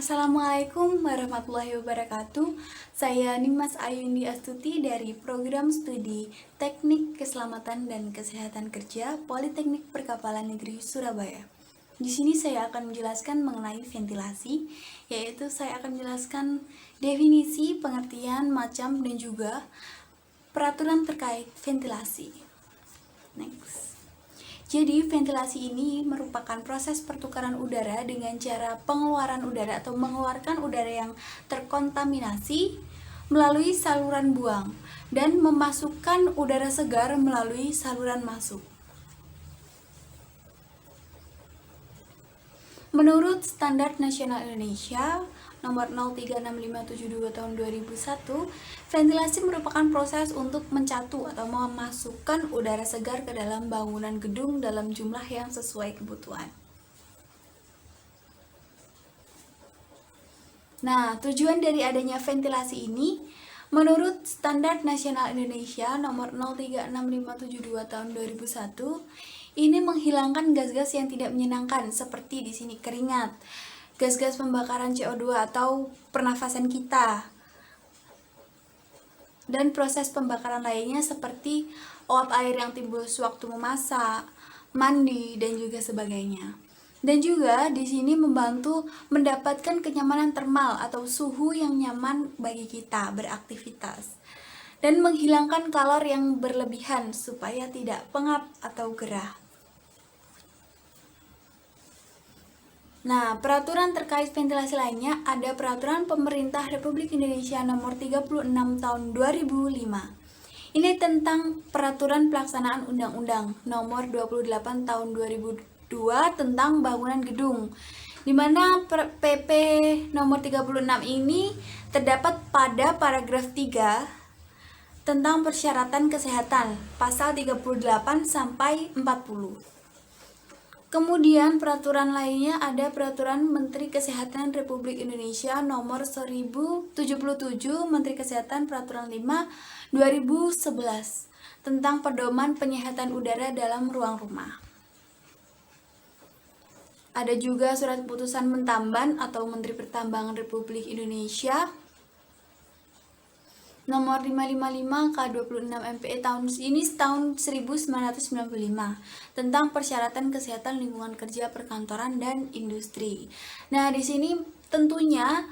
Assalamualaikum warahmatullahi wabarakatuh. Saya Nimas Ayundi Astuti dari Program Studi Teknik Keselamatan dan Kesehatan Kerja Politeknik Perkapalan Negeri Surabaya. Di sini saya akan menjelaskan mengenai ventilasi, yaitu saya akan menjelaskan definisi, pengertian, macam, dan juga peraturan terkait ventilasi. Next. Jadi, ventilasi ini merupakan proses pertukaran udara dengan cara pengeluaran udara atau mengeluarkan udara yang terkontaminasi melalui saluran buang dan memasukkan udara segar melalui saluran masuk. Menurut Standar Nasional Indonesia nomor 036572 tahun 2001, ventilasi merupakan proses untuk mencatu atau memasukkan udara segar ke dalam bangunan gedung dalam jumlah yang sesuai kebutuhan. Nah, tujuan dari adanya ventilasi ini menurut Standar Nasional Indonesia nomor 036572 tahun 2001, ini menghilangkan gas-gas yang tidak menyenangkan seperti di sini keringat, gas-gas pembakaran CO2 atau pernafasan kita, dan proses pembakaran lainnya seperti uap air yang timbul sewaktu memasak, mandi, dan juga sebagainya. Dan juga di sini membantu mendapatkan kenyamanan termal atau suhu yang nyaman bagi kita beraktivitas dan menghilangkan kalor yang berlebihan supaya tidak pengap atau gerah. Nah, peraturan terkait ventilasi lainnya ada Peraturan Pemerintah Republik Indonesia nomor 36 tahun 2005. Ini tentang peraturan pelaksanaan Undang-Undang nomor 28 tahun 2002 tentang bangunan gedung, di mana PP nomor 36 ini terdapat pada paragraf 3 tentang persyaratan kesehatan, pasal 38 sampai 40. Kemudian peraturan lainnya ada Peraturan Menteri Kesehatan Republik Indonesia nomor 1077 Menteri Kesehatan Peraturan 5 2011 tentang pedoman penyehatan udara dalam ruang rumah. Ada juga Surat Keputusan Mentamban atau Menteri Pertambangan Republik Indonesia nomor 555 K26 MPE tahun 1995 tentang persyaratan kesehatan lingkungan kerja perkantoran dan industri. Nah, di sini tentunya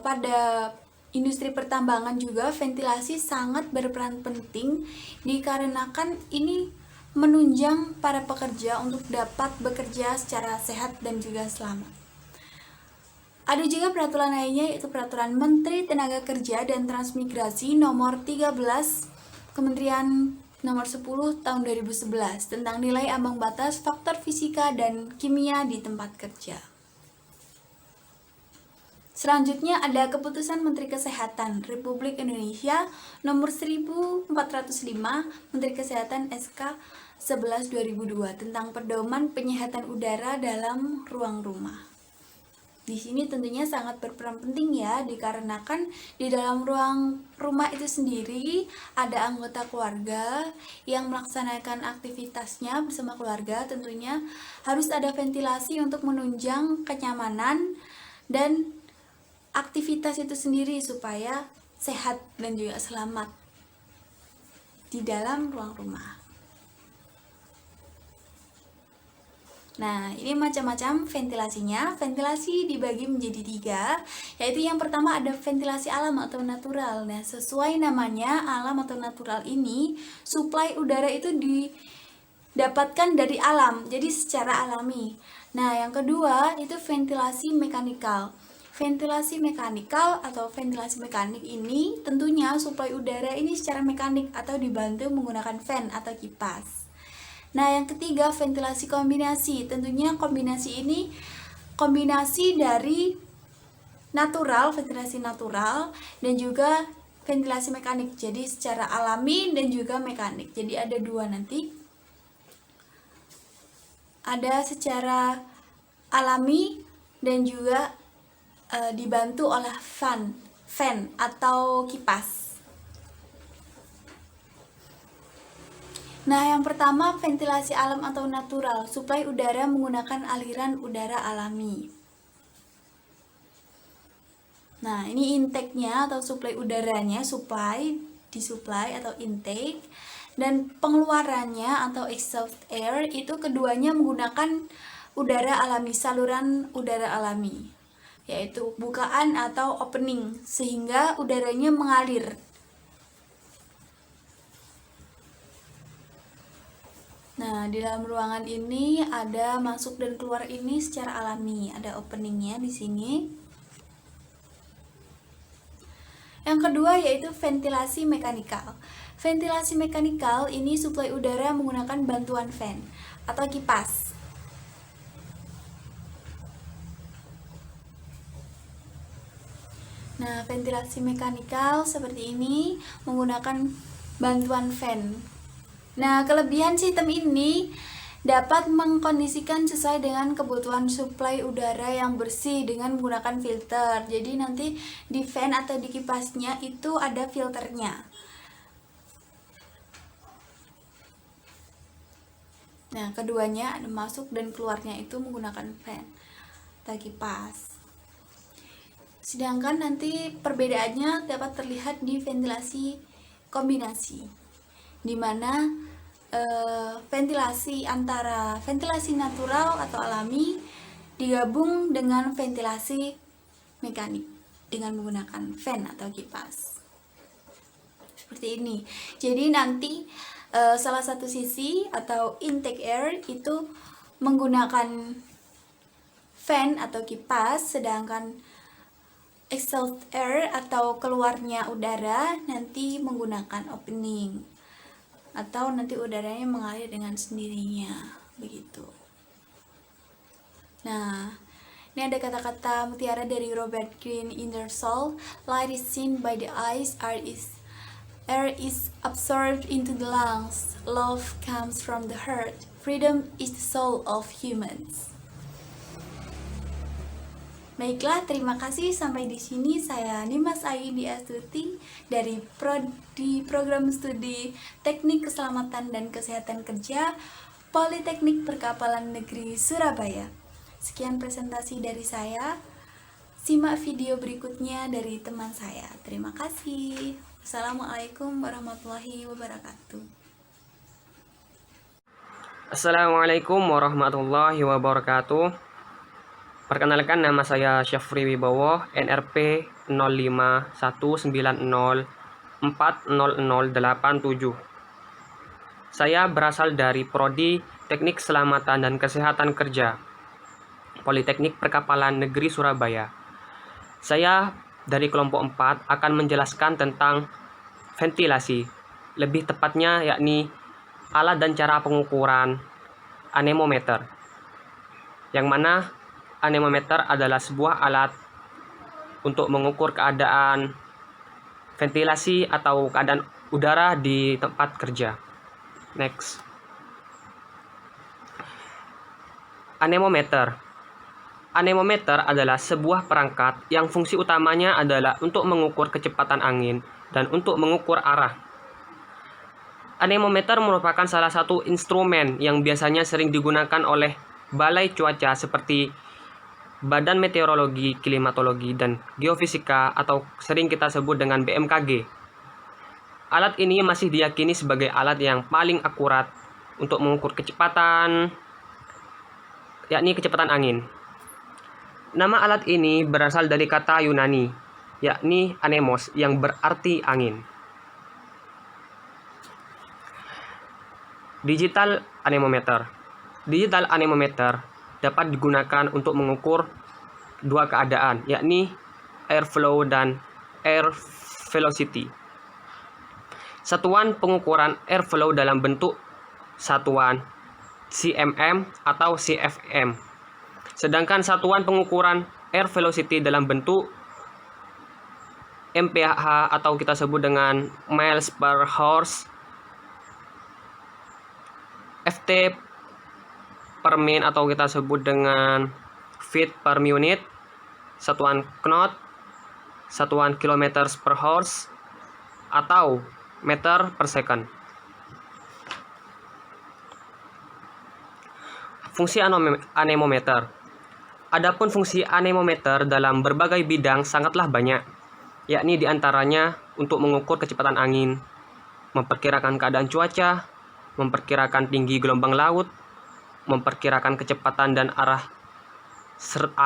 pada industri pertambangan juga ventilasi sangat berperan penting dikarenakan ini menunjang para pekerja untuk dapat bekerja secara sehat dan juga selamat. Ada juga peraturan lainnya, yaitu Peraturan Menteri Tenaga Kerja dan Transmigrasi nomor 13 Kementerian nomor 10 tahun 2011 tentang nilai ambang batas faktor fisika dan kimia di tempat kerja. Selanjutnya ada Keputusan Menteri Kesehatan Republik Indonesia nomor 1405 Menteri Kesehatan SK 11 2002 tentang pedoman penyehatan udara dalam ruang rumah. Di sini tentunya sangat berperan penting ya, dikarenakan di dalam ruang rumah itu sendiri ada anggota keluarga yang melaksanakan aktivitasnya bersama keluarga. Tentunya harus ada ventilasi untuk menunjang kenyamanan dan aktivitas itu sendiri supaya sehat dan juga selamat di dalam ruang rumah. Nah, ini macam-macam ventilasinya. Ventilasi dibagi menjadi 3, yaitu yang pertama ada ventilasi alam atau natural. Nah, sesuai namanya, alam atau natural ini, suplai udara itu didapatkan dari alam, jadi secara alami. Nah, yang kedua itu ventilasi mekanikal. Ventilasi mekanikal atau ventilasi mekanik ini tentunya suplai udara ini secara mekanik atau dibantu menggunakan fan atau kipas. Nah, yang ketiga ventilasi kombinasi. Tentunya kombinasi ini kombinasi dari natural, ventilasi natural, dan juga ventilasi mekanik. Jadi secara alami dan juga mekanik. Jadi ada dua nanti. Ada secara alami dan juga dibantu oleh fan atau kipas. Nah, yang pertama ventilasi alam atau natural, suplai udara menggunakan aliran udara alami. Nah, ini intake-nya atau suplai udaranya, disuplai atau intake, dan pengeluarannya atau exhaust air itu keduanya menggunakan udara alami, saluran udara alami, yaitu bukaan atau opening, sehingga udaranya mengalir. Nah, di dalam ruangan ini ada masuk dan keluar ini secara alami, ada openingnya di sini. Yang kedua yaitu ventilasi mekanikal. Ventilasi mekanikal ini suplai udara menggunakan bantuan fan atau kipas. Nah, ventilasi mekanikal seperti ini menggunakan bantuan fan. Nah, kelebihan sistem ini dapat mengkondisikan sesuai dengan kebutuhan suplai udara yang bersih dengan menggunakan filter. Jadi nanti di fan atau di kipasnya itu ada filternya. Nah, keduanya ada masuk dan keluarnya itu menggunakan fan atau kipas. Sedangkan nanti perbedaannya dapat terlihat di ventilasi kombinasi, di mana ventilasi antara ventilasi natural atau alami digabung dengan ventilasi mekanik dengan menggunakan fan atau kipas. Seperti ini. Jadi nanti salah satu sisi atau intake air itu menggunakan fan atau kipas, sedangkan exhaust air atau keluarnya udara nanti menggunakan opening, atau nanti udaranya mengalir dengan sendirinya, begitu. Nah, ini ada kata-kata mutiara dari Robert Greene, Ingersoll. Light is seen by the eyes, air is absorbed into the lungs, love comes from the heart, freedom is the soul of humans. Baiklah, terima kasih. Sampai di sini saya Nimas Aidi Astuti dari program studi Teknik Keselamatan dan Kesehatan Kerja Politeknik Perkapalan Negeri Surabaya. Sekian presentasi dari saya. Simak video berikutnya dari teman saya. Terima kasih. Assalamualaikum warahmatullahi wabarakatuh. Assalamualaikum warahmatullahi wabarakatuh. Perkenalkan, nama saya Syafri Wibowo, NRP 0519040087. Saya berasal dari Prodi Teknik Keselamatan dan Kesehatan Kerja, Politeknik Perkapalan Negeri Surabaya. Saya dari kelompok 4 akan menjelaskan tentang ventilasi, lebih tepatnya yakni alat dan cara pengukuran anemometer, yang mana anemometer adalah sebuah alat untuk mengukur keadaan ventilasi atau keadaan udara di tempat kerja. Next. Anemometer. Anemometer adalah sebuah perangkat yang fungsi utamanya adalah untuk mengukur kecepatan angin dan untuk mengukur arah. Anemometer merupakan salah satu instrumen yang biasanya sering digunakan oleh balai cuaca seperti Badan Meteorologi, Klimatologi, dan Geofisika atau sering kita sebut dengan BMKG. Alat ini masih diyakini sebagai alat yang paling akurat untuk mengukur kecepatan, yakni kecepatan angin. Nama alat ini berasal dari kata Yunani, yakni anemos, yang berarti angin. Digital anemometer. Digital anemometer dapat digunakan untuk mengukur dua keadaan, yakni airflow dan air velocity. Satuan pengukuran airflow dalam bentuk satuan cmm atau cfm. Sedangkan satuan pengukuran air velocity dalam bentuk mph atau kita sebut dengan miles per horse, ft per min atau kita sebut dengan feet per minute, satuan knot, satuan kilometers per horse, atau meter per second. Fungsi anemometer. Adapun fungsi anemometer dalam berbagai bidang sangatlah banyak, yakni diantaranya untuk mengukur kecepatan angin, memperkirakan keadaan cuaca, memperkirakan tinggi gelombang laut, memperkirakan kecepatan dan arah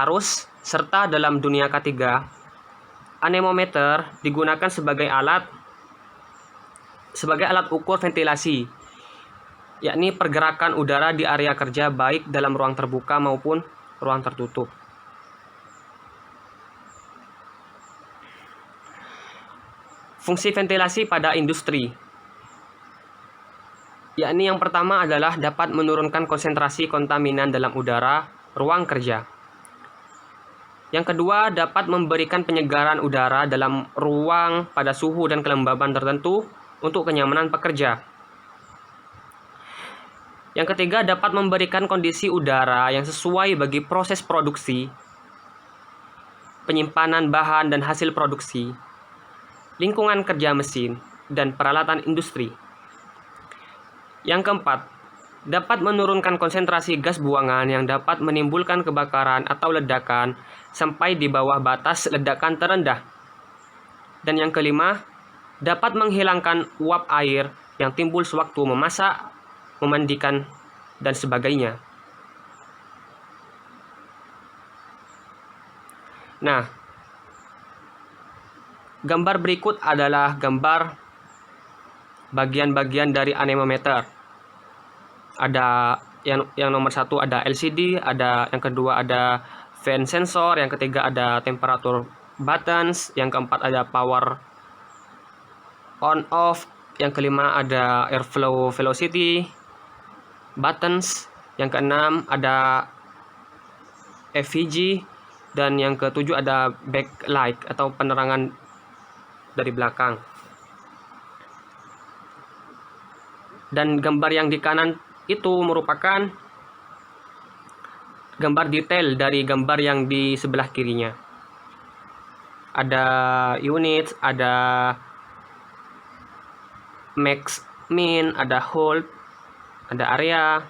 arus, serta dalam dunia ketiga, anemometer digunakan sebagai alat ukur ventilasi, yakni pergerakan udara di area kerja baik dalam ruang terbuka maupun ruang tertutup. Fungsi ventilasi pada industri, yakni yang pertama adalah dapat menurunkan konsentrasi kontaminan dalam udara ruang kerja. Yang kedua, dapat memberikan penyegaran udara dalam ruang pada suhu dan kelembaban tertentu untuk kenyamanan pekerja. Yang ketiga, dapat memberikan kondisi udara yang sesuai bagi proses produksi, penyimpanan bahan dan hasil produksi, lingkungan kerja mesin, dan peralatan industri. Yang keempat, dapat menurunkan konsentrasi gas buangan yang dapat menimbulkan kebakaran atau ledakan sampai di bawah batas ledakan terendah. Dan yang kelima, dapat menghilangkan uap air yang timbul sewaktu memasak, memandikan, dan sebagainya. Nah, gambar berikut adalah gambar bagian-bagian dari anemometer. Ada yang nomor 1 ada LCD, ada yang kedua ada fan sensor, yang ketiga ada temperatur buttons, yang keempat ada power on off, yang kelima ada airflow velocity buttons, yang keenam ada FVG, dan yang ketujuh ada backlight atau penerangan dari belakang. Dan gambar yang di kanan itu merupakan gambar detail dari gambar yang di sebelah kirinya. Ada unit, ada max, min, ada hold, ada area.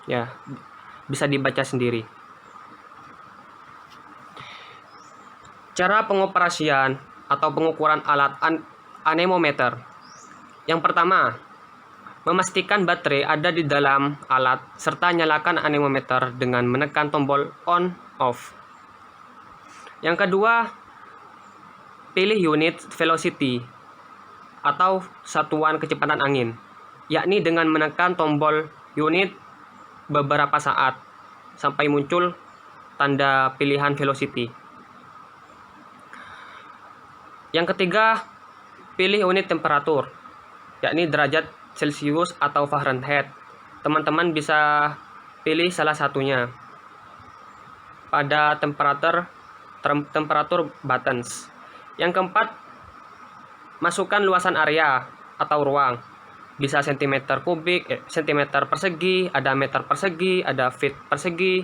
Ya, bisa dibaca sendiri. Cara pengoperasian atau pengukuran alat anemometer. Yang pertama, memastikan baterai ada di dalam alat serta nyalakan anemometer dengan menekan tombol on off. Yang kedua, pilih unit velocity atau satuan kecepatan angin, yakni dengan menekan tombol unit beberapa saat sampai muncul tanda pilihan velocity. Yang ketiga, pilih unit temperatur, yakni derajat Celcius atau Fahrenheit. Teman-teman bisa pilih salah satunya pada temperatur buttons. Yang keempat, masukkan luasan area atau ruang. Bisa cm kubik, cm persegi, ada meter persegi, ada feet persegi.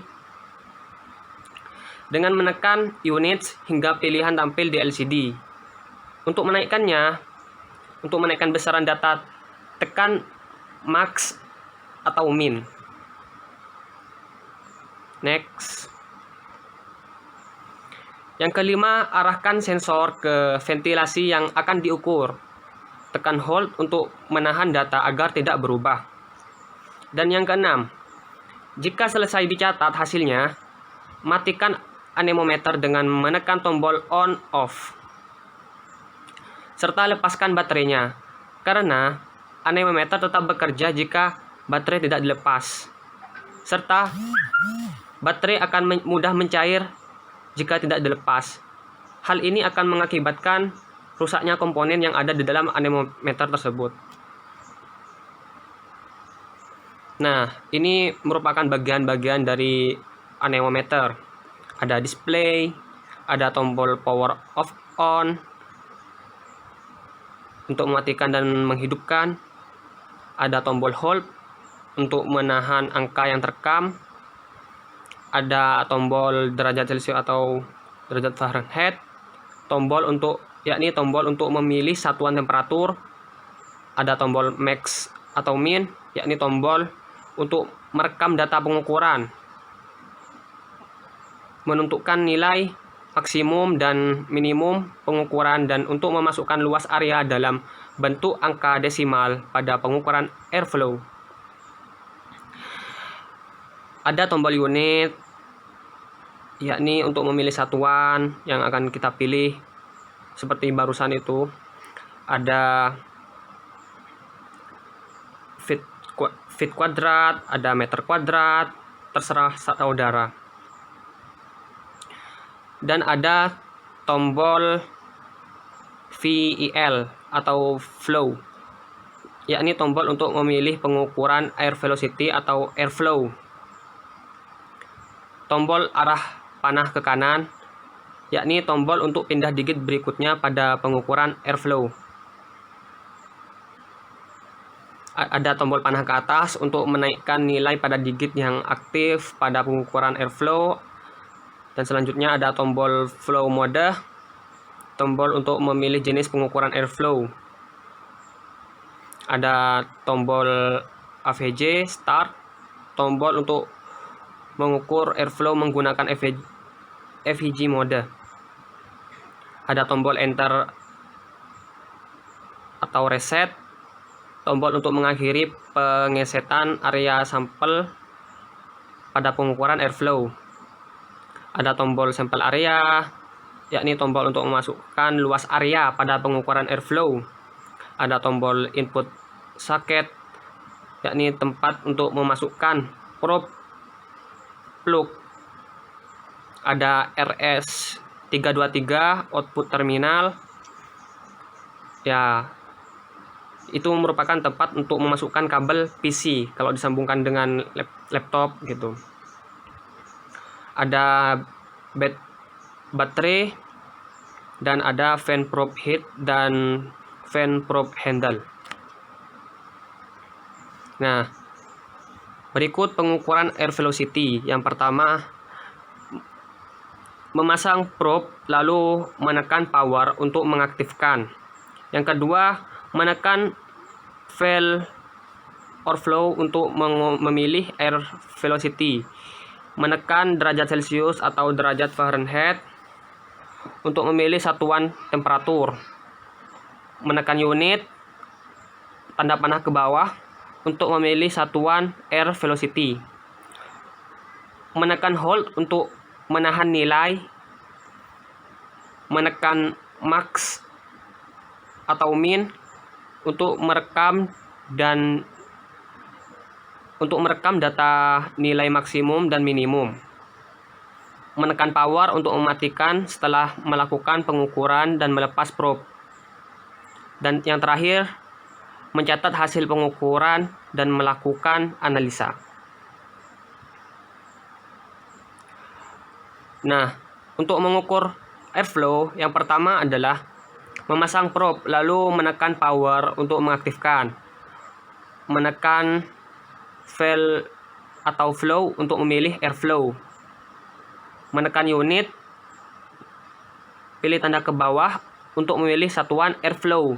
Dengan menekan units hingga pilihan tampil di LCD. Untuk menaikkan besaran data, tekan max atau min. Next. Yang kelima, arahkan sensor ke ventilasi yang akan diukur. Tekan hold untuk menahan data agar tidak berubah. Dan yang keenam, jika selesai dicatat hasilnya, matikan anemometer dengan menekan tombol on off. Serta lepaskan baterainya, karena anemometer tetap bekerja jika baterai tidak dilepas. Serta baterai akan mudah mencair jika tidak dilepas. Hal ini akan mengakibatkan rusaknya komponen yang ada di dalam anemometer tersebut. Nah, ini merupakan bagian-bagian dari anemometer. Ada display, ada tombol power off on untuk mematikan dan menghidupkan, ada tombol hold untuk menahan angka yang terekam, ada tombol derajat Celcius atau derajat Fahrenheit, tombol untuk memilih satuan temperatur, ada tombol max atau min, yakni tombol untuk merekam data pengukuran, menentukan nilai maksimum dan minimum pengukuran, dan untuk memasukkan luas area dalam bentuk angka desimal pada pengukuran airflow. Ada tombol unit, yakni untuk memilih satuan yang akan kita pilih seperti barusan itu. Ada feet kuadrat, ada meter kuadrat, terserah saudara. Dan ada tombol VEL atau flow, yakni tombol untuk memilih pengukuran air velocity atau airflow. Tombol arah panah ke kanan, yakni tombol untuk pindah digit berikutnya pada pengukuran airflow. Ada tombol panah ke atas untuk menaikkan nilai pada digit yang aktif pada pengukuran airflow. Dan selanjutnya ada tombol flow mode, tombol untuk memilih jenis pengukuran airflow. Ada tombol AVG start, tombol untuk mengukur airflow menggunakan FEG mode. Ada tombol enter atau reset, tombol untuk mengakhiri pengesetan area sampel pada pengukuran airflow. Ada tombol sampel area, yakni tombol untuk memasukkan luas area pada pengukuran airflow. Ada tombol input socket, yakni tempat untuk memasukkan probe plug. Ada RS323 output terminal, ya itu merupakan tempat untuk memasukkan kabel PC kalau disambungkan dengan laptop gitu. Ada baterai, dan ada fan probe head dan fan probe handle. Nah, berikut pengukuran air velocity. Yang pertama, memasang probe lalu menekan power untuk mengaktifkan. Yang kedua, menekan valve or flow untuk memilih air velocity. Menekan derajat Celcius atau derajat Fahrenheit untuk memilih satuan temperatur. Menekan unit, tanda panah ke bawah, untuk memilih satuan air velocity. Menekan hold untuk menahan nilai. Menekan max atau min untuk merekam data nilai maksimum dan minimum. Menekan power untuk mematikan setelah melakukan pengukuran dan melepas probe. Dan yang terakhir, mencatat hasil pengukuran dan melakukan analisa. Nah, untuk mengukur airflow, yang pertama adalah memasang probe lalu menekan power untuk mengaktifkan. Menekan valve atau flow untuk memilih airflow. Menekan unit, pilih tanda ke bawah untuk memilih satuan airflow.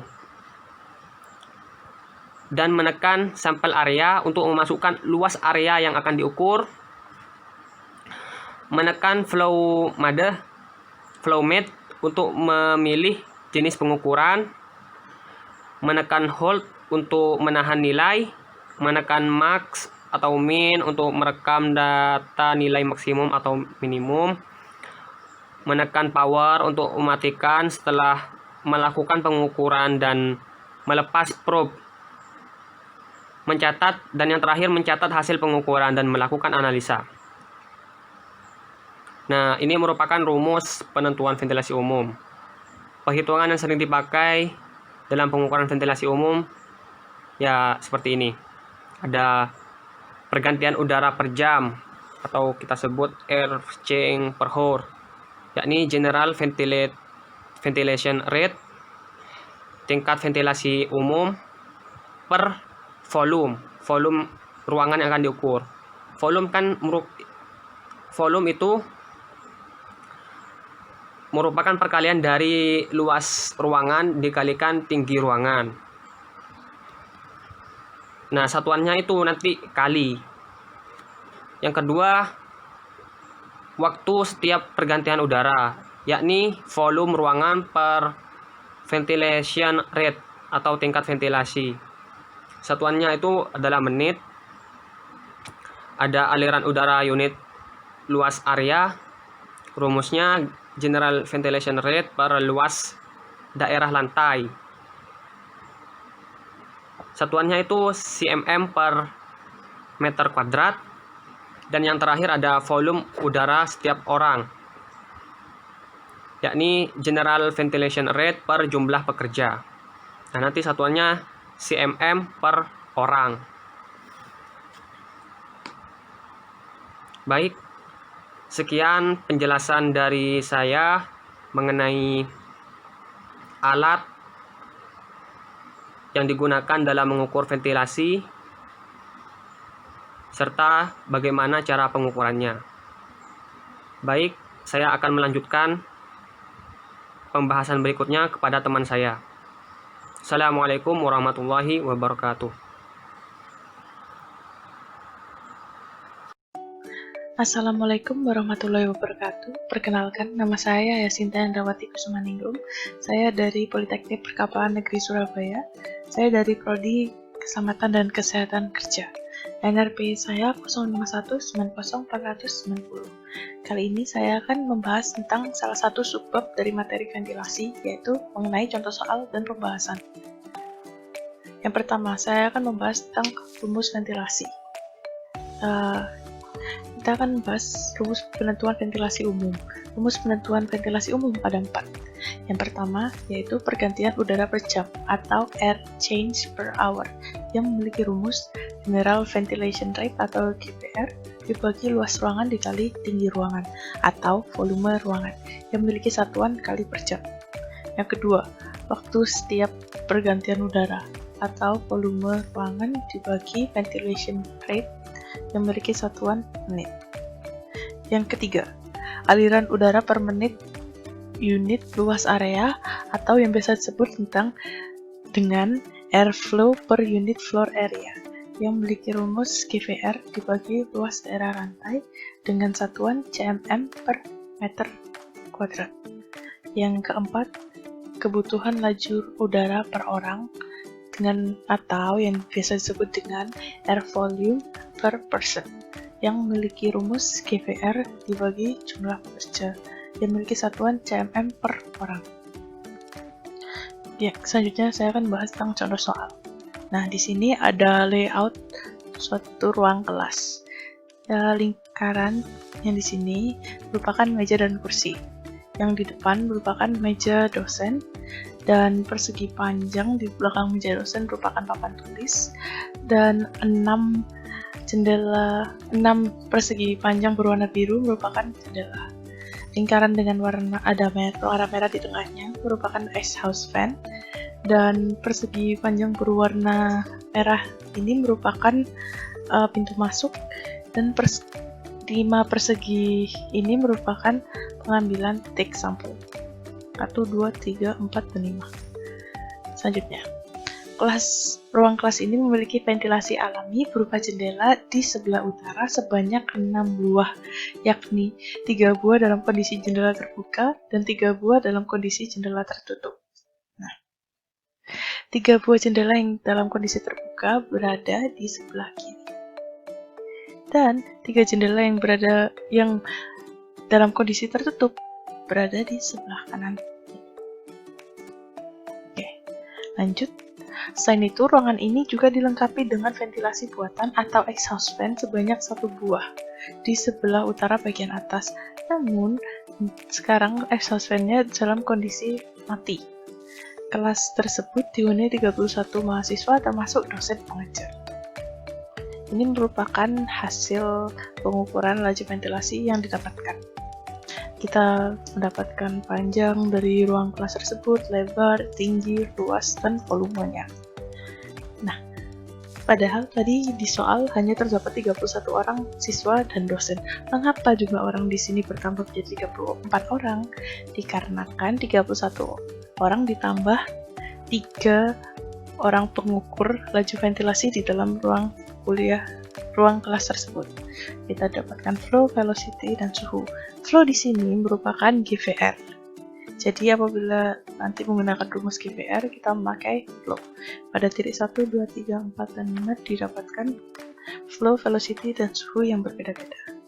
Dan menekan sampel area untuk memasukkan luas area yang akan diukur. Menekan flow mode untuk memilih jenis pengukuran. Menekan hold untuk menahan nilai. Menekan max atau min untuk merekam data nilai maksimum atau minimum. Menekan power untuk mematikan setelah melakukan pengukuran dan melepas probe. Mencatat, dan yang terakhir mencatat hasil pengukuran dan melakukan analisa. Nah, ini merupakan rumus penentuan ventilasi umum. Perhitungan yang sering dipakai dalam pengukuran ventilasi umum ya seperti ini. Ada pergantian udara per jam atau kita sebut air change per hour, yakni general ventilation rate, tingkat ventilasi umum per volume ruangan yang akan diukur. Volume itu merupakan perkalian dari luas ruangan dikalikan tinggi ruangan. Nah, satuannya itu nanti kali. Yang kedua, waktu setiap pergantian udara, yakni volume ruangan per ventilation rate atau tingkat ventilasi. Satuannya itu adalah menit. Ada aliran udara unit luas area. Rumusnya general ventilation rate per luas daerah lantai. Satuannya itu cmm per meter kuadrat. Dan yang terakhir ada volume udara setiap orang, yakni general ventilation rate per jumlah pekerja. Nah, nanti satuannya cmm per orang. Baik, sekian penjelasan dari saya mengenai alat yang digunakan dalam mengukur ventilasi serta bagaimana cara pengukurannya. Baik, saya akan melanjutkan pembahasan berikutnya kepada teman saya. Assalamualaikum warahmatullahi wabarakatuh. Assalamualaikum warahmatullahi wabarakatuh. Perkenalkan, nama saya Yasinta Endrawati Kusumaningrum. Saya dari Politeknik Perkapalan Negeri Surabaya. Saya dari Prodi Keselamatan dan Kesehatan Kerja. NRP saya 05190490. Kali ini saya akan membahas tentang salah satu subbab dari materi ventilasi, yaitu mengenai contoh soal dan pembahasan. Yang pertama, saya akan membahas tentang rumus ventilasi. Kita akan membahas rumus penentuan ventilasi umum. Rumus penentuan ventilasi umum ada 4. Yang pertama, yaitu pergantian udara per jam atau air change per hour, yang memiliki rumus general ventilation rate atau GVR dibagi luas ruangan dikali tinggi ruangan atau volume ruangan, yang memiliki satuan kali per jam. Yang kedua, waktu setiap pergantian udara atau volume ruangan dibagi ventilation rate, yang memiliki satuan menit. Yang ketiga, aliran udara per menit unit luas area atau yang biasa disebut dengan airflow per unit floor area, yang memiliki rumus GVR dibagi luas daerah rantai dengan satuan cmm per meter kuadrat. Yang keempat, kebutuhan lajur udara per orang dengan atau yang biasa disebut dengan air volume per person, yang memiliki rumus GVR dibagi jumlah pekerja, yang memiliki satuan cmm per orang. Ya, selanjutnya saya akan bahas tentang contoh soal. Nah, di sini ada layout suatu ruang kelas. Lingkaran yang di sini merupakan meja dan kursi. Yang di depan merupakan meja dosen, dan persegi panjang di belakang meja dosen merupakan papan tulis, dan 6 persegi panjang berwarna biru merupakan jendela. Lingkaran dengan warna merah di tengahnya merupakan ice house fan, dan persegi panjang berwarna merah ini merupakan pintu masuk, dan 5 persegi ini merupakan pengambilan take sampel. 1, 2, 3, 4, dan 5. Selanjutnya, ruang kelas ini memiliki ventilasi alami berupa jendela di sebelah utara sebanyak 6 buah, yakni 3 buah dalam kondisi jendela terbuka dan 3 buah dalam kondisi jendela tertutup. Nah, 3 buah jendela yang dalam kondisi terbuka berada di sebelah kiri, dan 3 jendela yang dalam kondisi tertutup berada di sebelah kanan. Oke, lanjut. Selain itu, ruangan ini juga dilengkapi dengan ventilasi buatan atau exhaust fan sebanyak 1 buah di sebelah utara bagian atas. Namun, sekarang exhaust fan-nya dalam kondisi mati. Kelas tersebut dihuni 31 mahasiswa termasuk dosen pengajar. Ini merupakan hasil pengukuran laju ventilasi yang didapatkan. Kita mendapatkan panjang dari ruang kelas tersebut, lebar, tinggi, luas, dan volumenya. Nah, padahal tadi di soal hanya terdapat 31 orang siswa dan dosen. Mengapa jumlah orang di sini bertambah menjadi 34 orang? Dikarenakan 31 orang ditambah 3 orang pengukur laju ventilasi di dalam ruang kelas tersebut. Kita dapatkan flow, velocity, dan suhu. Flow di sini merupakan GVR. Jadi apabila nanti menggunakan rumus GVR, kita memakai flow. Pada titik 1, 2, 3, 4, dan 5 didapatkan flow, velocity, dan suhu yang berbeda-beda.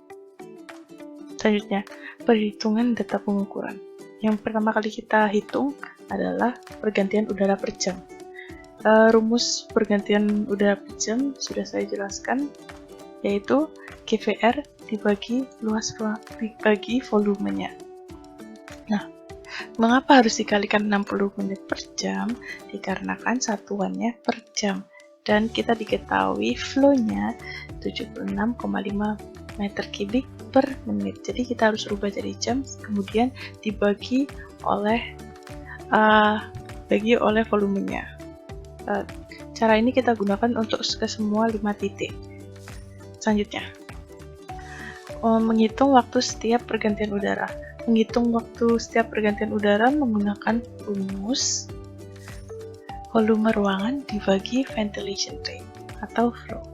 Selanjutnya, perhitungan data pengukuran. Yang pertama kali kita hitung adalah pergantian udara per jam. Rumus pergantian udara per jam sudah saya jelaskan, yaitu GVR dibagi volumenya. Nah, mengapa harus dikalikan 60 menit per jam? Dikarenakan satuannya per jam, dan kita diketahui flow-nya 76,5 meter kubik per menit. Jadi kita harus rubah jadi jam, kemudian dibagi oleh volumenya. Cara ini kita gunakan untuk ke semua 5 titik. Selanjutnya, menghitung waktu setiap pergantian udara. Menghitung waktu setiap pergantian udara menggunakan rumus volume ruangan dibagi ventilation rate atau flow.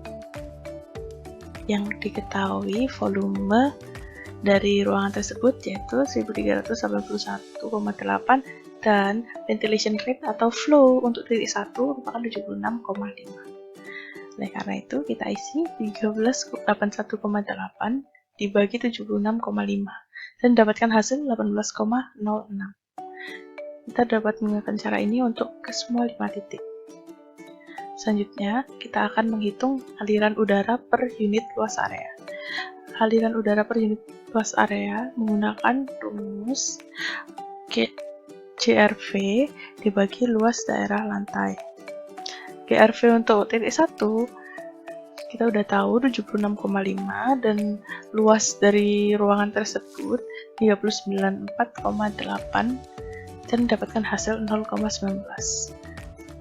Yang diketahui volume dari ruangan tersebut yaitu 1381,8 dan ventilation rate atau flow untuk titik 1 merupakan 76,5. Oleh karena itu kita isi 1381,8 dibagi 76,5 dan dapatkan hasil 18,06. Kita dapat menggunakan cara ini untuk ke semua 5 titik. Selanjutnya, kita akan menghitung aliran udara per unit luas area. Aliran udara per unit luas area menggunakan rumus GRV dibagi luas daerah lantai. GRV untuk titik 1 kita udah tahu 76,5 dan luas dari ruangan tersebut 394,8 dan mendapatkan hasil 0,19.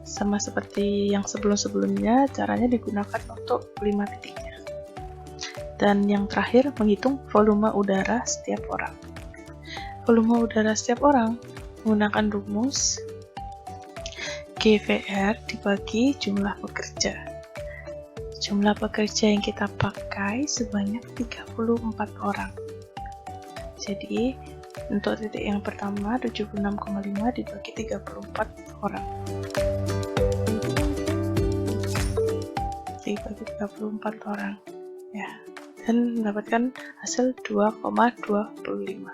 Sama seperti yang sebelum-sebelumnya, caranya digunakan untuk 5 titiknya. Dan yang terakhir, menghitung volume udara setiap orang. Volume udara setiap orang menggunakan rumus GVR dibagi jumlah pekerja. Jumlah pekerja yang kita pakai sebanyak 34 orang. Jadi, untuk titik yang pertama 76,5 dibagi 34 orang. Dibagi 34 orang. Ya, dan mendapatkan hasil 2,25.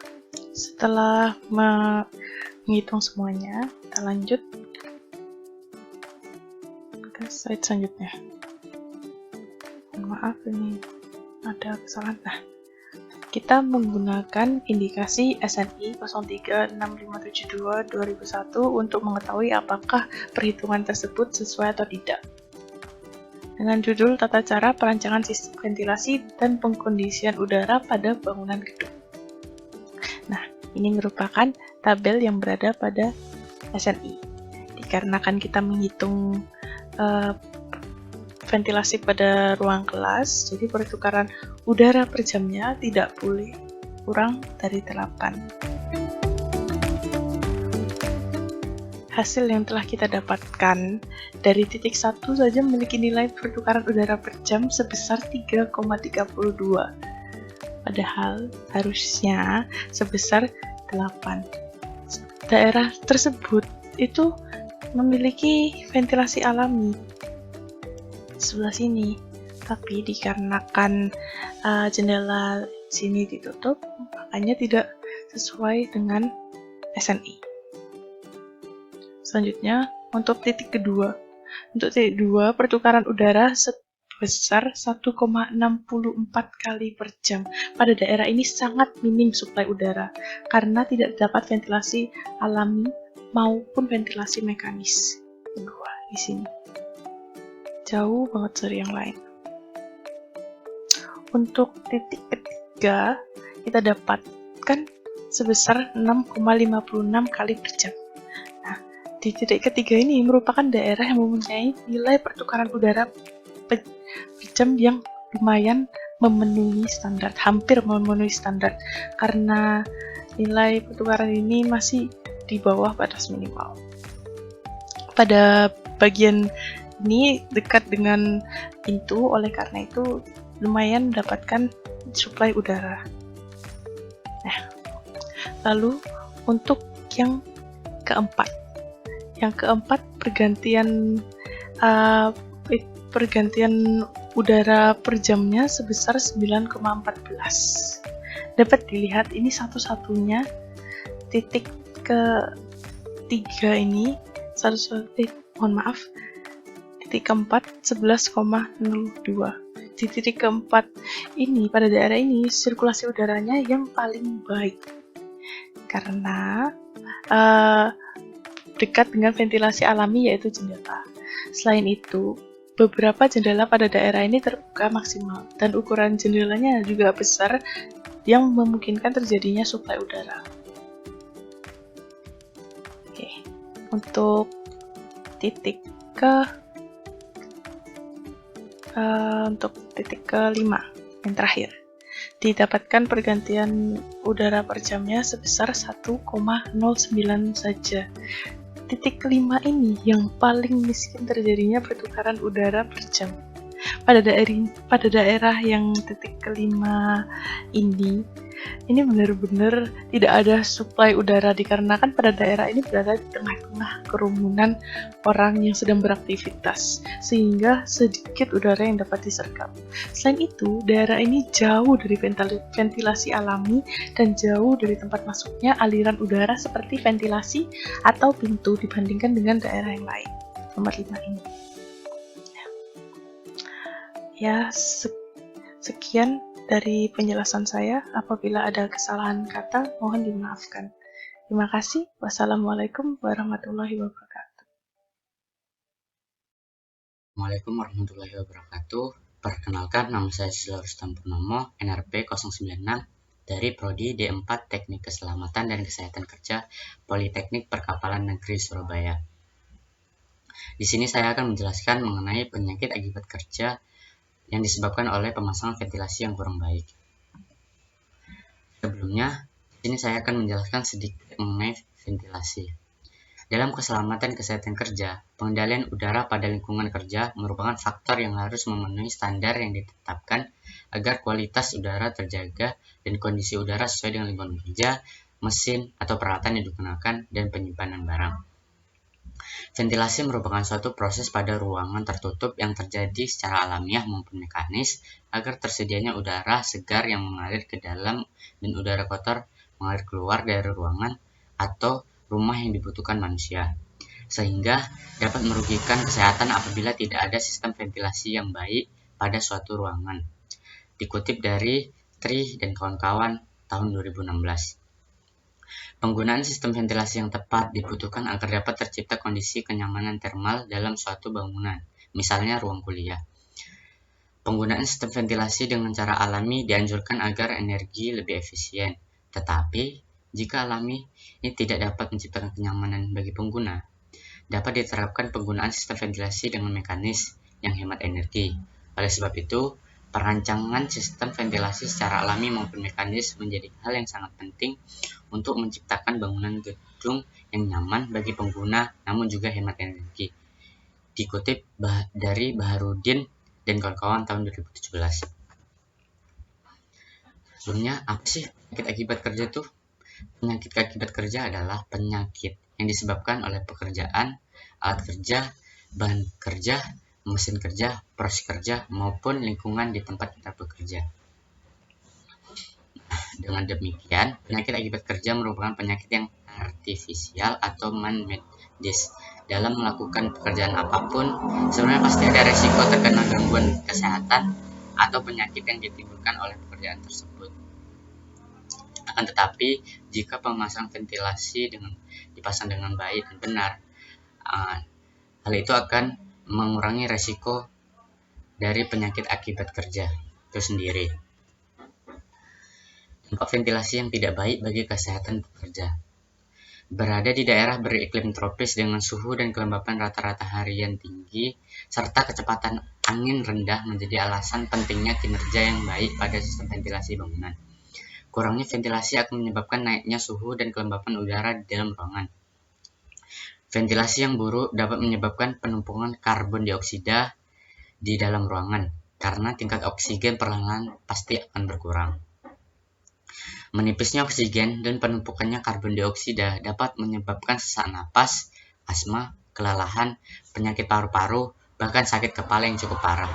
Setelah menghitung semuanya, kita lanjut ke slide selanjutnya. Maaf, ini ada kesalahan. Nah, kita menggunakan indikasi SNI 036572-2001 untuk mengetahui apakah perhitungan tersebut sesuai atau tidak. Dengan judul Tata Cara Perancangan Sistem Ventilasi dan Pengkondisian Udara pada Bangunan Gedung. Nah, ini merupakan tabel yang berada pada SNI. Dikarenakan kita menghitung ventilasi pada ruang kelas, jadi pertukaran udara per jamnya tidak boleh kurang dari 8. Hasil yang telah kita dapatkan dari titik 1 saja memiliki nilai pertukaran udara per jam sebesar 3,32. Padahal harusnya sebesar 8. Daerah tersebut itu memiliki ventilasi alami sebelah sini, tapi dikarenakan jendela sini ditutup, makanya tidak sesuai dengan SNI. Selanjutnya, untuk titik kedua. Untuk titik 2, pertukaran udara sebesar 1,64 kali per jam. Pada daerah ini sangat minim suplai udara, karena tidak dapat ventilasi alami maupun ventilasi mekanis. Kedua, di sini. Jauh banget dari yang lain. Untuk titik ketiga, kita dapatkan sebesar 6,56 kali per jam. Nah, di titik ketiga ini merupakan daerah yang mempunyai nilai pertukaran udara per jam yang lumayan memenuhi standar, hampir memenuhi standar, karena nilai pertukaran ini masih di bawah batas minimal. Pada bagian ini dekat dengan pintu, oleh karena itu lumayan mendapatkan suplai udara. Nah, lalu untuk yang keempat pergantian udara per jamnya sebesar 9,14. Dapat dilihat ini satu-satunya titik ketiga ini titik keempat 11,02. Di titik keempat ini, pada daerah ini sirkulasi udaranya yang paling baik karena dekat dengan ventilasi alami yaitu jendela. Selain itu, beberapa jendela pada daerah ini terbuka maksimal dan ukuran jendelanya juga besar yang memungkinkan terjadinya suplai udara. Oke, untuk titik kelima yang terakhir, didapatkan pergantian udara per jamnya sebesar 1,09 saja. Titik kelima ini yang paling miskin terjadinya pertukaran udara per jam. Pada daerah yang titik kelima ini benar-benar tidak ada suplai udara dikarenakan pada daerah ini berada di tengah-tengah kerumunan orang yang sedang beraktivitas, sehingga sedikit udara yang dapat disergap. Selain itu, daerah ini jauh dari ventilasi alami dan jauh dari tempat masuknya aliran udara seperti ventilasi atau pintu dibandingkan dengan daerah yang lain. Nomor 5 ini. Ya, sekian dari penjelasan saya. Apabila ada kesalahan kata, mohon dimaafkan. Terima kasih. Wassalamualaikum warahmatullahi wabarakatuh. Assalamualaikum warahmatullahi wabarakatuh. Perkenalkan, nama saya Sisla Rustam Purnomo, NRP 096 dari Prodi D4 Teknik Keselamatan dan Kesehatan Kerja Politeknik Perkapalan Negeri Surabaya. Di sini saya akan menjelaskan mengenai penyakit akibat kerja yang disebabkan oleh pemasangan ventilasi yang kurang baik. Sebelumnya, di sini saya akan menjelaskan sedikit mengenai ventilasi. Dalam keselamatan kesehatan kerja, pengendalian udara pada lingkungan kerja merupakan faktor yang harus memenuhi standar yang ditetapkan agar kualitas udara terjaga dan kondisi udara sesuai dengan lingkungan kerja, mesin atau peralatan yang digunakan, dan penyimpanan barang. Ventilasi merupakan suatu proses pada ruangan tertutup yang terjadi secara alamiah maupun mekanis agar tersedianya udara segar yang mengalir ke dalam dan udara kotor mengalir keluar dari ruangan atau rumah yang dibutuhkan manusia, sehingga dapat merugikan kesehatan apabila tidak ada sistem ventilasi yang baik pada suatu ruangan. Dikutip dari Tri dan kawan-kawan tahun 2016. Penggunaan sistem ventilasi yang tepat dibutuhkan agar dapat tercipta kondisi kenyamanan termal dalam suatu bangunan, misalnya ruang kuliah. Penggunaan sistem ventilasi dengan cara alami dianjurkan agar energi lebih efisien, tetapi jika alami ini tidak dapat menciptakan kenyamanan bagi pengguna, dapat diterapkan penggunaan sistem ventilasi dengan mekanis yang hemat energi. Oleh sebab itu, perancangan sistem ventilasi secara alami maupun mekanis menjadi hal yang sangat penting untuk menciptakan bangunan gedung yang nyaman bagi pengguna namun juga hemat energi. Dikutip dari Baharudin dan kawan-kawan tahun 2017. Sebelumnya, apa sih penyakit akibat kerja itu? Penyakit akibat kerja adalah penyakit yang disebabkan oleh pekerjaan, alat kerja, bahan kerja, mesin kerja, proses kerja, maupun lingkungan di tempat kita bekerja. Dengan demikian, penyakit akibat kerja merupakan penyakit yang artifisial atau man-made. Dalam melakukan pekerjaan apapun, sebenarnya pasti ada resiko terkena gangguan kesehatan atau penyakit yang ditimbulkan oleh pekerjaan tersebut. Akan tetapi, jika pemasangan ventilasi dipasang dengan baik dan benar, hal itu akan mengurangi resiko dari penyakit akibat kerja itu sendiri. Dampak ventilasi yang tidak baik bagi kesehatan pekerja. Berada di daerah beriklim tropis dengan suhu dan kelembapan rata-rata harian tinggi, serta kecepatan angin rendah menjadi alasan pentingnya kinerja yang baik pada sistem ventilasi bangunan. Kurangnya ventilasi akan menyebabkan naiknya suhu dan kelembapan udara di dalam ruangan. Ventilasi yang buruk dapat menyebabkan penumpukan karbon dioksida di dalam ruangan karena tingkat oksigen perlahan pasti akan berkurang. Menipisnya oksigen dan penumpukannya karbon dioksida dapat menyebabkan sesak napas, asma, kelelahan, penyakit paru-paru, bahkan sakit kepala yang cukup parah.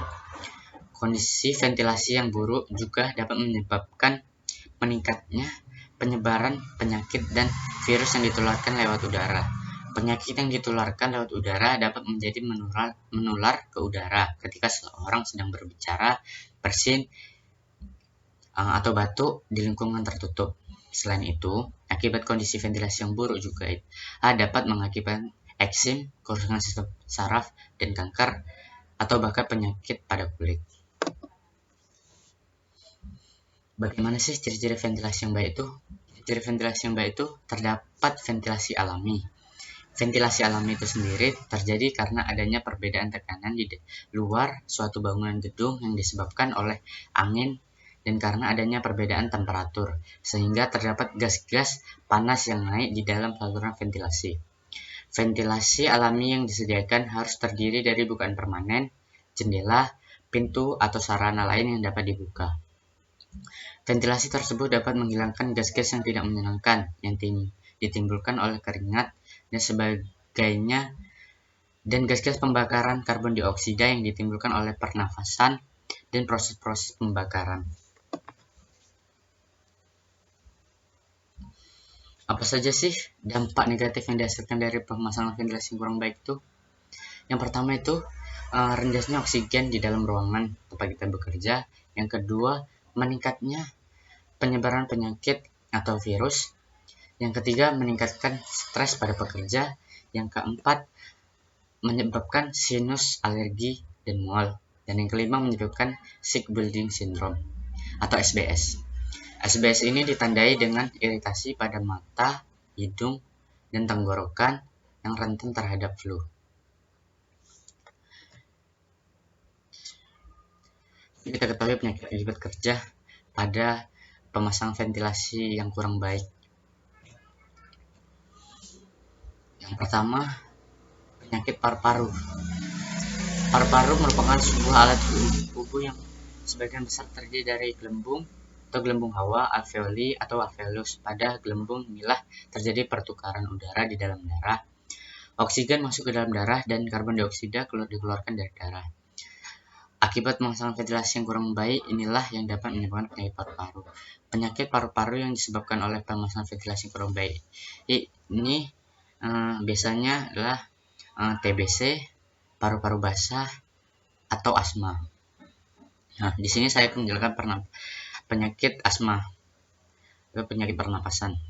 Kondisi ventilasi yang buruk juga dapat menyebabkan meningkatnya penyebaran penyakit dan virus yang ditularkan lewat udara. Penyakit yang ditularkan lewat udara dapat menjadi menular ke udara ketika seseorang sedang berbicara, bersin, atau batuk di lingkungan tertutup. Selain itu, akibat kondisi ventilasi yang buruk juga dapat mengakibatkan eksim, kerusakan sistem saraf, dan kanker, atau bahkan penyakit pada kulit. Bagaimana sih ciri-ciri ventilasi yang baik itu? Ciri ventilasi yang baik itu terdapat ventilasi alami. Ventilasi alami itu sendiri terjadi karena adanya perbedaan tekanan di luar suatu bangunan gedung yang disebabkan oleh angin dan karena adanya perbedaan temperatur, sehingga terdapat gas-gas panas yang naik di dalam saluran ventilasi. Ventilasi alami yang disediakan harus terdiri dari bukaan permanen, jendela, pintu, atau sarana lain yang dapat dibuka. Ventilasi tersebut dapat menghilangkan gas-gas yang tidak menyenangkan yang ditimbulkan oleh keringat dan sebagainya, dan gas-gas pembakaran karbon dioksida yang ditimbulkan oleh pernafasan dan proses-proses pembakaran. Apa saja sih dampak negatif yang dihasilkan dari pemasangan ventilasi yang kurang baik itu? Yang pertama itu rendahnya oksigen di dalam ruangan tempat kita bekerja. Yang kedua, meningkatnya penyebaran penyakit atau virus. Yang ketiga, meningkatkan stres pada pekerja. Yang keempat, menyebabkan sinus alergi dan mual. Dan yang kelima, menyebabkan sick building syndrome atau SBS. SBS ini ditandai dengan iritasi pada mata, hidung, dan tenggorokan yang rentan terhadap flu. Kita ketahui penyakit akibat kerja pada pemasangan ventilasi yang kurang baik. Yang pertama, penyakit paru-paru. Paru-paru merupakan sebuah alat tubuh yang sebagian besar terdiri dari gelembung atau gelembung hawa, alveoli atau alveolus. Pada gelembung inilah terjadi pertukaran udara di dalam darah. Oksigen masuk ke dalam darah dan karbon dioksida dikeluarkan dari darah. Akibat pemasangan ventilasi yang kurang baik inilah yang dapat menyebabkan penyakit paru-paru. Penyakit paru-paru yang disebabkan oleh pemasangan ventilasi yang kurang baik ini biasanya adalah TBC, paru-paru basah, atau asma. Nah, di sini saya akan menjelaskan penyakit asma atau penyakit pernapasan.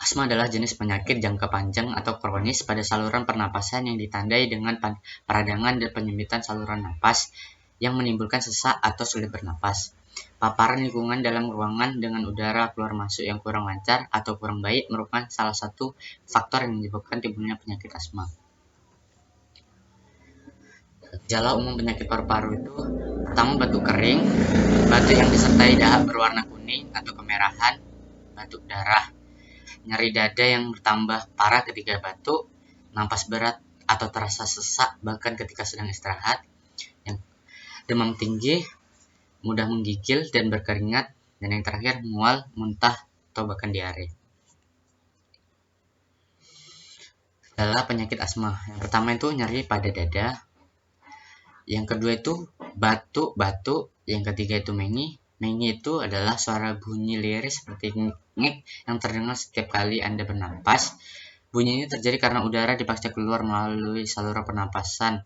Asma adalah jenis penyakit jangka panjang atau kronis pada saluran pernapasan yang ditandai dengan peradangan dan penyempitan saluran napas yang menimbulkan sesak atau sulit bernapas. Paparan lingkungan dalam ruangan dengan udara keluar masuk yang kurang lancar atau kurang baik merupakan salah satu faktor yang menyebabkan timbulnya penyakit asma. Gejala umum penyakit paru-paru itu pertama batuk kering, batuk yang disertai dahak berwarna kuning atau kemerahan, batuk darah, nyeri dada yang bertambah parah ketika batuk, napas berat atau terasa sesak bahkan ketika sedang istirahat, demam tinggi, mudah menggigil dan berkeringat, dan yang terakhir mual, muntah, atau bahkan diare. Gejala penyakit asma. Yang pertama itu nyeri pada dada. Yang kedua itu batuk-batuk. Yang ketiga itu mengi. Mengi itu adalah suara bunyi liris seperti ngek yang terdengar setiap kali Anda bernapas. Bunyi ini terjadi karena udara dipaksa keluar melalui saluran pernapasan,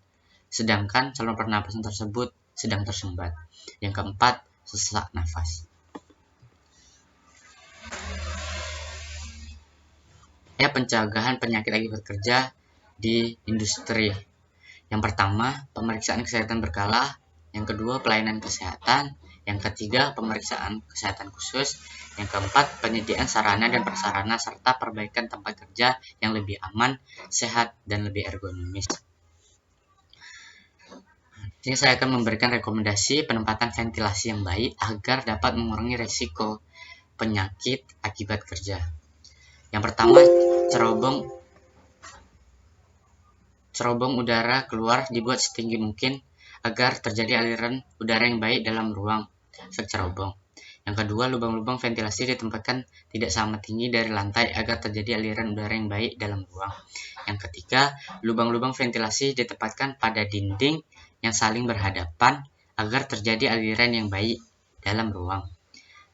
sedangkan saluran pernapasan tersebut sedang tersumbat. Yang keempat, sesak nafas. Pencegahan penyakit akibat kerja di industri. Yang pertama, pemeriksaan kesehatan berkala. Yang kedua, pelayanan kesehatan. Yang ketiga, pemeriksaan kesehatan khusus. Yang keempat, penyediaan sarana dan prasarana serta perbaikan tempat kerja yang lebih aman, sehat, dan lebih ergonomis. Di sini saya akan memberikan rekomendasi penempatan ventilasi yang baik agar dapat mengurangi risiko penyakit akibat kerja. Yang pertama, cerobong cerobong udara keluar dibuat setinggi mungkin agar terjadi aliran udara yang baik dalam ruang cerobong. Yang kedua, lubang-lubang ventilasi ditempatkan tidak sama tinggi dari lantai agar terjadi aliran udara yang baik dalam ruang. Yang ketiga, lubang-lubang ventilasi ditempatkan pada dinding yang saling berhadapan agar terjadi aliran yang baik dalam ruang.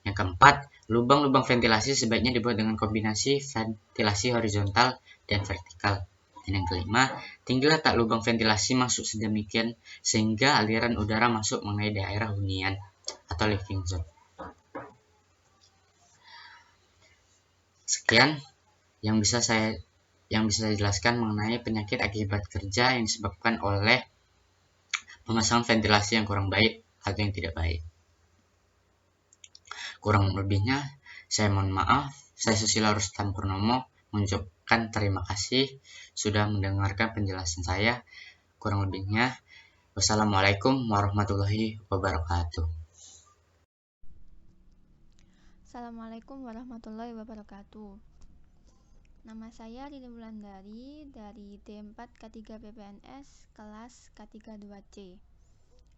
Yang keempat, lubang-lubang ventilasi sebaiknya dibuat dengan kombinasi ventilasi horizontal dan vertikal. Dan yang kelima, tinggi letak lubang ventilasi masuk sedemikian sehingga aliran udara masuk mengenai daerah hunian atau living zone. Sekian yang bisa saya jelaskan mengenai penyakit akibat kerja yang disebabkan oleh pemasangan ventilasi yang kurang baik atau yang tidak baik. Kurang lebihnya, saya mohon maaf. Saya Susilo Rustam Purnomo mengucapkan terima kasih sudah mendengarkan penjelasan saya. Kurang lebihnya, wassalamualaikum warahmatullahi wabarakatuh. Assalamualaikum warahmatullahi wabarakatuh. Nama saya Rini Wulandari dari D4 K3 PPNS kelas K3 2C.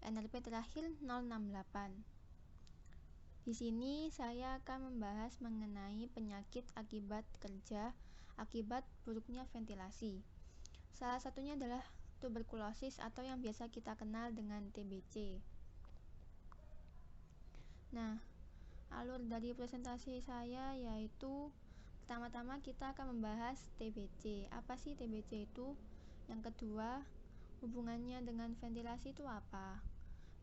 NRP terakhir 068. Di sini saya akan membahas mengenai penyakit akibat kerja akibat buruknya ventilasi. Salah satunya adalah tuberkulosis atau yang biasa kita kenal dengan TBC. Nah, alur dari presentasi saya yaitu pertama-tama kita akan membahas TBC. Apa sih TBC itu? Yang kedua, hubungannya dengan ventilasi itu apa?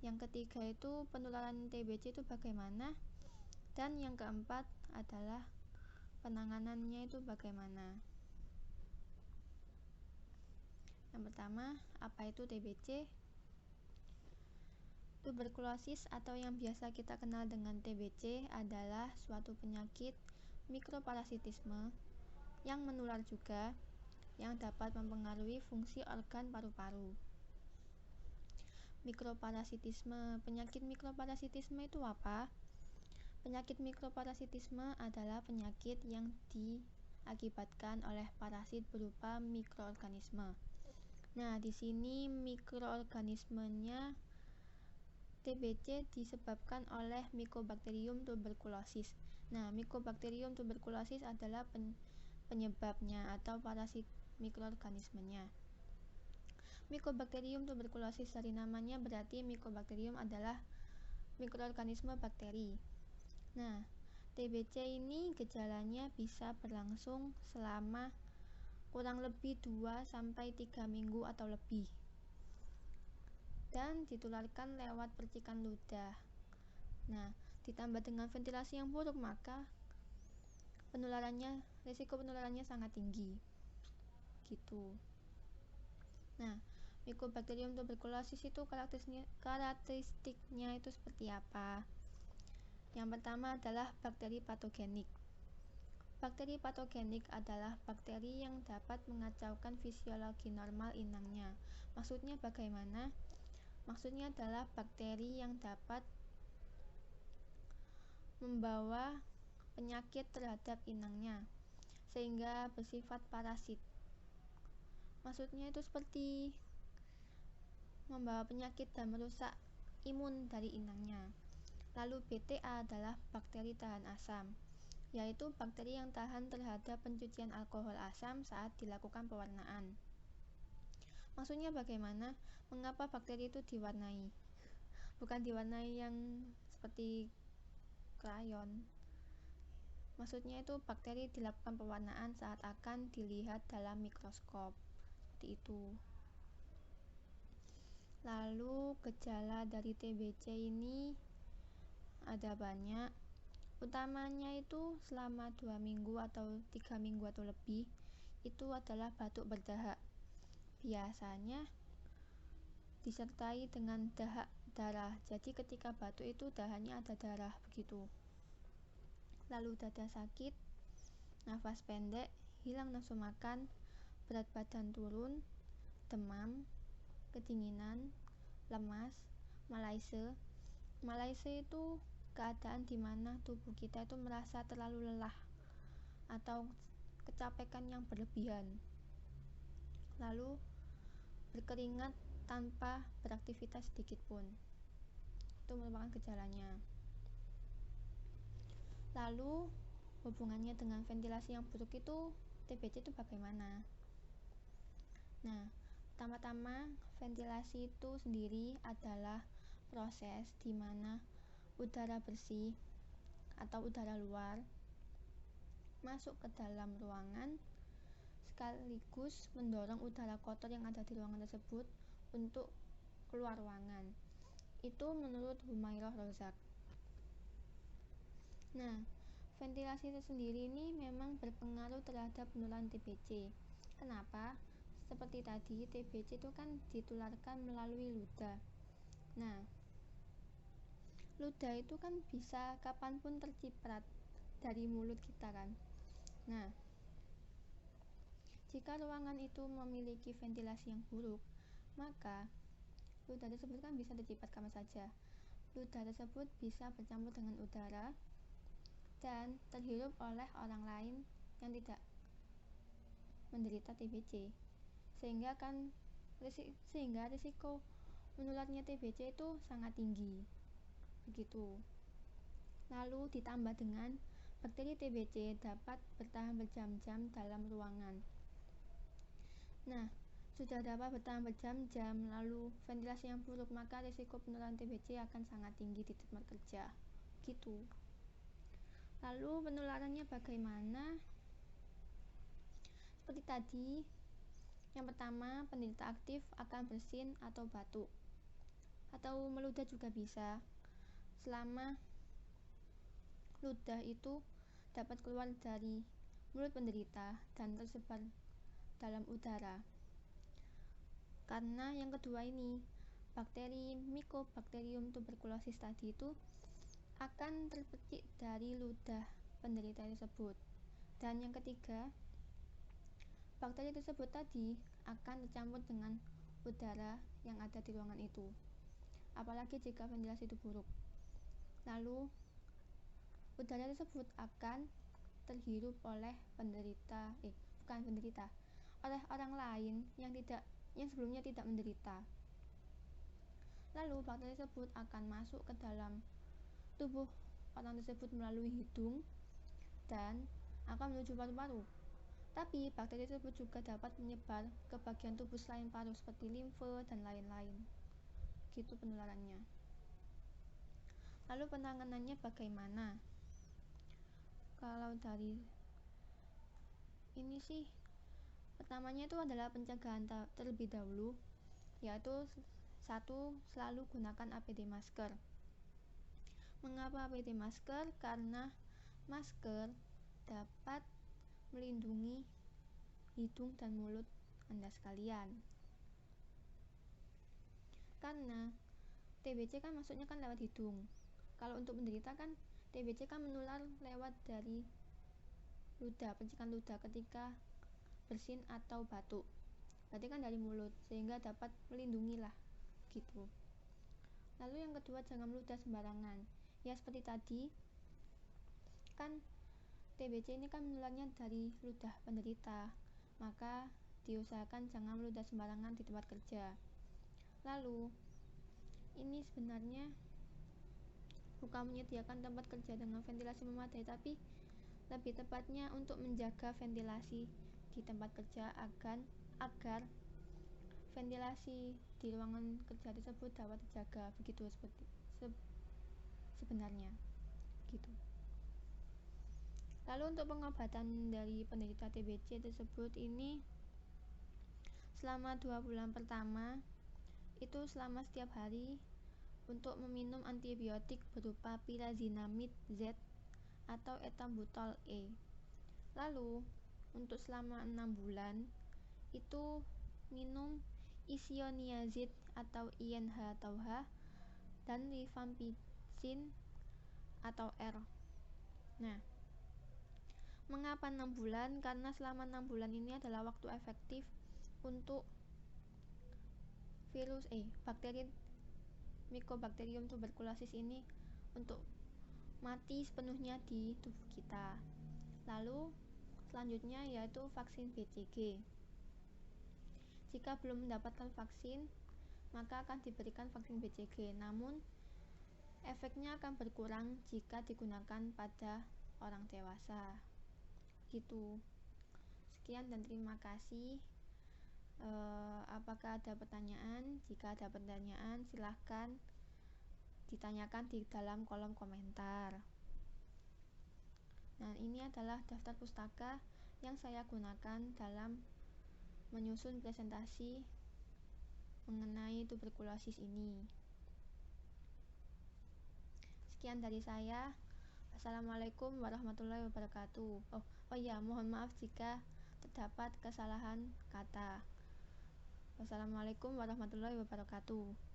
Yang ketiga itu penularan TBC itu bagaimana? Dan yang keempat adalah penanganannya itu bagaimana? Yang pertama, apa itu TBC? Tuberkulosis atau yang biasa kita kenal dengan TBC adalah suatu penyakit mikroparasitisme yang menular juga yang dapat mempengaruhi fungsi organ paru-paru. Penyakit mikroparasitisme itu apa? Penyakit mikroparasitisme adalah penyakit yang diakibatkan oleh parasit berupa mikroorganisme. Nah, di sini mikroorganismenya TBC disebabkan oleh Mycobacterium tuberculosis. Nah, Mycobacterium tuberculosis adalah penyebabnya atau parasit mikroorganismenya. Mycobacterium tuberculosis dari namanya berarti Mycobacterium adalah mikroorganisme bakteri. Nah, TBC ini gejalanya bisa berlangsung selama kurang lebih 2-3 minggu atau lebih dan ditularkan lewat percikan ludah. Nah, ditambah dengan ventilasi yang buruk maka risiko penularannya sangat tinggi. Gitu. Nah, Mycobacterium tuberculosis itu karakteristiknya itu seperti apa? Yang pertama adalah bakteri patogenik. Bakteri patogenik adalah bakteri yang dapat mengacaukan fisiologi normal inangnya. Maksudnya bagaimana? Maksudnya adalah bakteri yang dapat membawa penyakit terhadap inangnya sehingga bersifat parasit. Maksudnya itu seperti membawa penyakit dan merusak imun dari inangnya. Lalu BTA adalah bakteri tahan asam, yaitu bakteri yang tahan terhadap pencucian alkohol asam saat dilakukan pewarnaan. Maksudnya bagaimana? Mengapa bakteri itu diwarnai? Bukan diwarnai yang seperti krayon. Maksudnya itu bakteri dilakukan pewarnaan saat akan dilihat dalam mikroskop. Seperti itu. Lalu gejala dari TBC ini ada banyak. Utamanya itu selama 2 minggu atau 3 minggu atau lebih itu adalah batuk berdahak. Biasanya disertai dengan dahak darah. Jadi ketika batuk itu dahaknya ada darah begitu. Lalu dada sakit, nafas pendek, hilang nafsu makan, berat badan turun, demam, kedinginan, lemas, malaise. Malaise itu keadaan di mana tubuh kita itu merasa terlalu lelah atau kecapekan yang berlebihan. Lalu berkeringat tanpa beraktivitas sedikit pun. Itu merupakan gejalanya. Lalu hubungannya dengan ventilasi yang buruk itu, TBC itu bagaimana? Nah, pertama-tama ventilasi itu sendiri adalah proses di mana udara bersih atau udara luar masuk ke dalam ruangan sekaligus mendorong udara kotor yang ada di ruangan tersebut untuk keluar ruangan. Itu menurut Humairah Rozak. Nah, ventilasi itu sendiri ini memang berpengaruh terhadap penularan TBC. Kenapa? Seperti tadi, TBC itu kan ditularkan melalui ludah. Nah, ludah itu kan bisa kapanpun terciprat dari mulut kita kan. Nah, jika ruangan itu memiliki ventilasi yang buruk, maka ludah tersebut kan bisa terciprat kapan saja. Ludah tersebut bisa bercampur dengan udara dan terhirup oleh orang lain yang tidak menderita TBC, sehingga risiko menularnya TBC itu sangat tinggi. Begitu. Lalu ditambah dengan bakteri TBC dapat bertahan berjam-jam dalam ruangan. Nah, sudah dapat bertahan berjam-jam lalu ventilasi yang buruk, maka risiko penularan TBC akan sangat tinggi di tempat kerja. Gitu. Lalu penularannya bagaimana? Seperti tadi, yang pertama, penderita aktif akan bersin atau batuk, atau meludah juga bisa, selama ludah itu dapat keluar dari mulut penderita dan tersebar dalam udara. Karena yang kedua ini, bakteri Mycobacterium tuberculosis tadi itu akan terpercik dari ludah penderita tersebut. Dan yang ketiga, bakteri tersebut tadi akan tercampur dengan udara yang ada di ruangan itu. Apalagi jika ventilasi itu buruk. Lalu, udara tersebut akan terhirup oleh oleh orang lain yang sebelumnya tidak menderita. Lalu bakteri tersebut akan masuk ke dalam tubuh orang tersebut melalui hidung dan akan menuju paru-paru. Tapi bakteri tersebut juga dapat menyebar ke bagian tubuh selain paru seperti limfe dan lain-lain. Gitu penularannya. Lalu penanganannya bagaimana? Kalau dari ini sih, pertamanya itu adalah pencegahan terlebih dahulu, yaitu 1. Selalu gunakan APD masker. Mengapa APD masker? Karena masker dapat melindungi hidung dan mulut Anda sekalian. Karena TBC kan masuknya kan lewat hidung. Kalau untuk menderita kan TBC kan menular lewat dari ludah, percikan ludah ketika bersin atau batuk. Berarti kan dari mulut, sehingga dapat melindungi lah gitu. Lalu yang kedua, jangan meludah sembarangan. Ya seperti tadi, kan TBC ini kan menularnya dari ludah penderita, maka diusahakan jangan meludah sembarangan di tempat kerja. Lalu, ini sebenarnya bukan menyediakan tempat kerja dengan ventilasi memadai, tapi lebih tepatnya untuk menjaga ventilasi di tempat kerja agar ventilasi di ruangan kerja tersebut dapat terjaga. Begitu sebenarnya gitu. Lalu untuk pengobatan dari penderita TBC tersebut ini selama 2 bulan pertama itu selama setiap hari untuk meminum antibiotik berupa pyrazinamide Z atau ethambutol E. Lalu untuk selama 6 bulan itu minum isoniazid atau INH atau H dan rifampicin atau R. Nah, mengapa 6 bulan? Karena selama 6 bulan ini adalah waktu efektif untuk bakteri Mycobacterium tuberculosis ini untuk mati sepenuhnya di tubuh kita. Lalu selanjutnya yaitu vaksin BCG. Jika belum mendapatkan vaksin, maka akan diberikan vaksin BCG. Namun, efeknya akan berkurang jika digunakan pada orang dewasa. Gitu. Sekian dan terima kasih. Apakah ada pertanyaan? Jika ada pertanyaan, silahkan ditanyakan di dalam kolom komentar. Nah, ini adalah daftar pustaka yang saya gunakan dalam menyusun presentasi mengenai tuberkulosis ini. Sekian dari saya. Assalamualaikum warahmatullahi wabarakatuh. Oh ya, mohon maaf jika terdapat kesalahan kata. Wassalamualaikum warahmatullahi wabarakatuh.